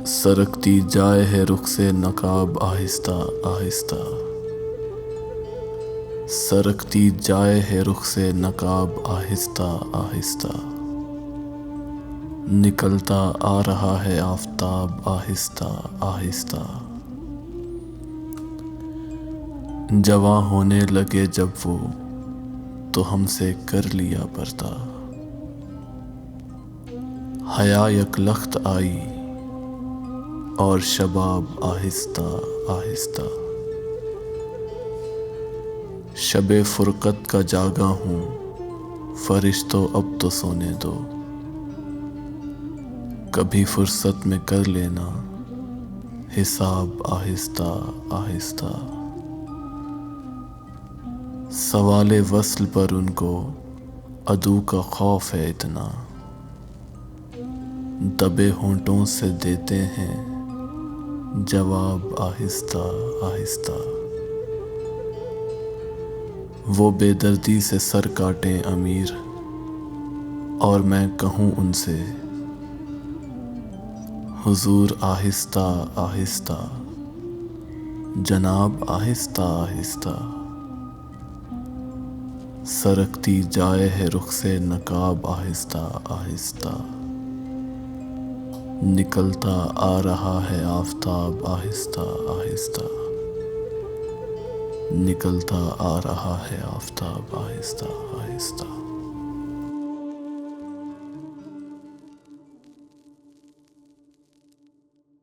سرکتی جائے ہے رخ سے نقاب آہستہ آہستہ، سرکتی جائے ہے رخ سے نقاب آہستہ آہستہ، نکلتا آ رہا ہے آفتاب آہستہ آہستہ، جواں ہونے لگے جب وہ تو ہم سے کر لیا پردہ، حیا یک لخت آئی اور شباب آہستہ آہستہ، شب فرقت کا جاگا ہوں فرشتوں اب تو سونے دو، کبھی فرصت میں کر لینا حساب آہستہ آہستہ، سوال وصل پر ان کو عدو کا خوف ہے اتنا، دبے ہونٹوں سے دیتے ہیں جواب آہستہ آہستہ، وہ بے دردی سے سر کاٹیں امیر اور میں کہوں ان سے حضور آہستہ آہستہ، جناب آہستہ آہستہ، سرکتی جائے ہے رخ سے نقاب آہستہ آہستہ، نکلتا آ رہا ہے آفتاب آہستہ آہستہ، نکلتا آ رہا ہے آفتاب آہستہ آہستہ۔